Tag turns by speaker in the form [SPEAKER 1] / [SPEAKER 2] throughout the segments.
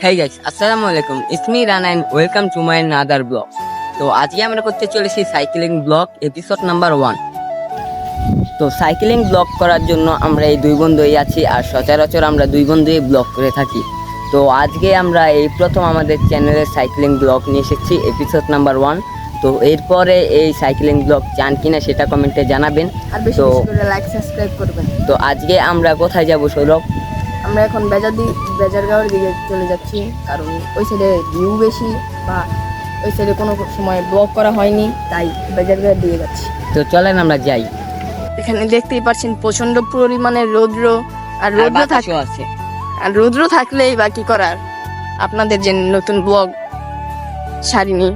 [SPEAKER 1] Hey guys, আসসালামু আলাইকুম। It's me Rana and welcome to my another blog. তো আজকে আমরা করতে চলেছি সাইক্লিং ব্লগ এপিসোড নাম্বার 1। তো সাইক্লিং ব্লগ করার জন্য আমরা এই দুই বন্ধুই আছি, আর সচরাচর আমরা দুই বন্ধুই ব্লগ করে থাকি। তো আজকে আমরা এই প্রথম আমাদের চ্যানেলে সাইক্লিং ব্লগ নিয়ে এসেছি এপিসোড নাম্বার 1। তো এরপরে এই সাইক্লিং ব্লগ চান কিনা সেটা কমেন্টে জানাবেন।
[SPEAKER 2] আর বেশি বেশি করে লাইক সাবস্ক্রাইব করবেন।
[SPEAKER 1] তো আজকে আমরা কোথায় যাব সৌরভ?
[SPEAKER 2] আমরা এখন বেজারগাঁওয়ের দিকে চলে যাচ্ছি, কারণ ওই সাইডে ভিউ বেশি বা ওই সাইডে কোনো সময় ব্লগ করা হয়নি, তাই বেজারগাঁওয়ের দিকে যাচ্ছি।
[SPEAKER 1] তো চলেন আমরা যাই।
[SPEAKER 2] এখানে দেখতেই পাচ্ছেন প্রচন্ড পরিমাণে রৌদ্র, আর
[SPEAKER 1] আছে।
[SPEAKER 2] আর রৌদ্র থাকলেই বা কি করার, আপনাদের যে নতুন ব্লগ ছাড়িনি,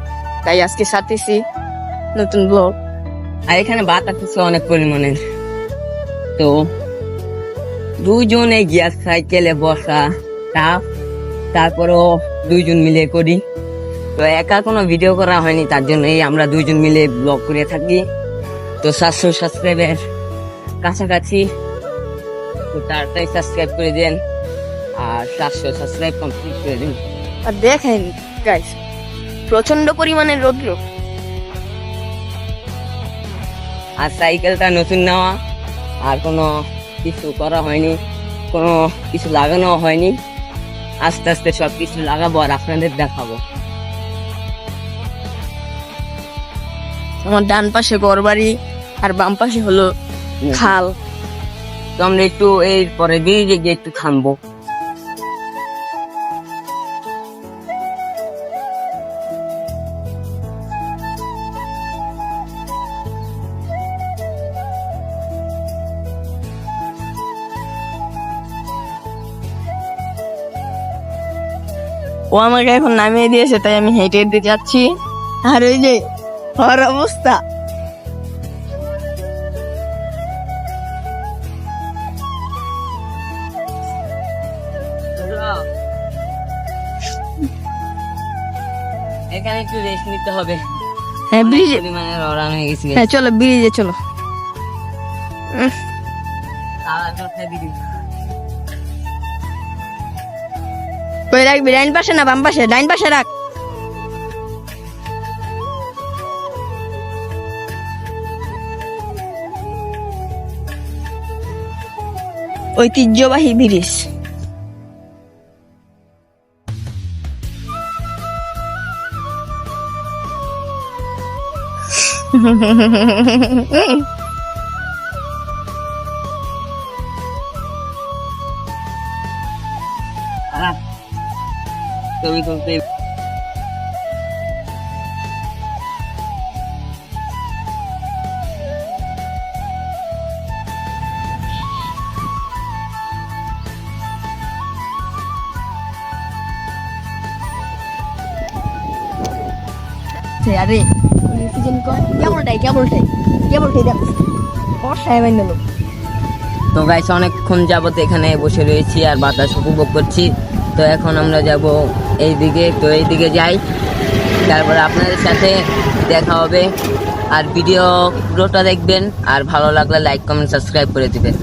[SPEAKER 2] তাই আজকে ছাড়তেছি নতুন ব্লগ।
[SPEAKER 1] আর এখানে বাতাস আছে অনেক পরিমাণের। তো দুইজনে গিয়ার সাইকেলে বসা টাফ, তারপরেও দুইজন মিলে করি। তো একা কোনো ভিডিও করা হয়নি, তার জন্যই আমরা দুইজন মিলে ব্লগ করে থাকি। তো 700 সাবস্ক্রাইবের কাছাকাছি, তো তাড়াতাড়ি সাবস্ক্রাইব করে দেন আর 700 সাবস্ক্রাইব কমপ্লিট করে দিন।
[SPEAKER 2] আর দেখেন গাইস, প্রচন্ড পরিমাণে রৌদ্র।
[SPEAKER 1] আর সাইকেলটা নতুন নেওয়া, আর কোনো কিছু করা হয়নি, কোনো কিছু লাগানো হয়নি। আস্তে আস্তে সব কিছু লাগাবো আর আপনাদের দেখাবো।
[SPEAKER 2] আমার ডান পাশে ঘরবাড়ি আর বাম পাশে হলো খাল।
[SPEAKER 1] তো আমরা একটু এর পরে ব্রিজে গিয়ে একটু থামবো।
[SPEAKER 2] ও আমাকে এখন নামিয়ে দিয়েছে, তাই আমি হেঁটে হেঁটে যাচ্ছি। আর ওই যে হর অবস্থা,
[SPEAKER 1] এখানে একটু রেস্ট নিতে হবে।
[SPEAKER 2] হ্যাঁ ব্রিজে,
[SPEAKER 1] পরিমাণে লড়ান হয়ে গেছি।
[SPEAKER 2] হ্যাঁ চলো ব্রিজে চলো। কই রাখবি, ডাইন পাশে না বাম পাশে? ডাইন পাশে রাখ। ঐতিহ্যবাহী ব্রিজ।
[SPEAKER 1] ছবি তুলতে
[SPEAKER 2] আরে কেবলটাই দেখো বর্ষায় বাইন লোক।
[SPEAKER 1] তো গাইস, অনেকক্ষণ যাবত এখানে বসে রয়েছি আর বাতাস উপভোগ করছি। তো এখন আমরা যাব এইদিকে। তো এইদিকে যাই, তারপরে আপনাদের সাথে দেখা হবে। আর ভিডিও পুরোটা দেখবেন, আর ভালো লাগলে লাইক কমেন্ট সাবস্ক্রাইব করে দিবেন।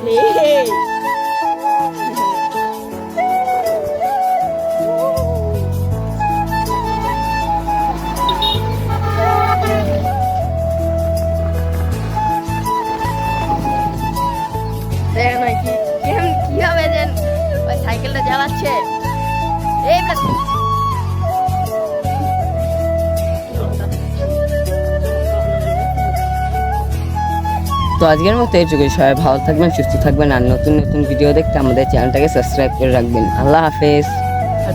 [SPEAKER 2] এই দেখেন ভাই কিভাবে যেন ওই সাইকেলটা চালাচ্ছে এই
[SPEAKER 1] তো আজকের মতো এইটুকুই, সবাই ভালো থাকবেন, সুস্থ থাকবেন, আর নতুন নতুন ভিডিও দেখতে আমাদের চ্যানেলটাকে সাবস্ক্রাইব করে রাখবেন। আল্লাহ হাফেজ।
[SPEAKER 2] আর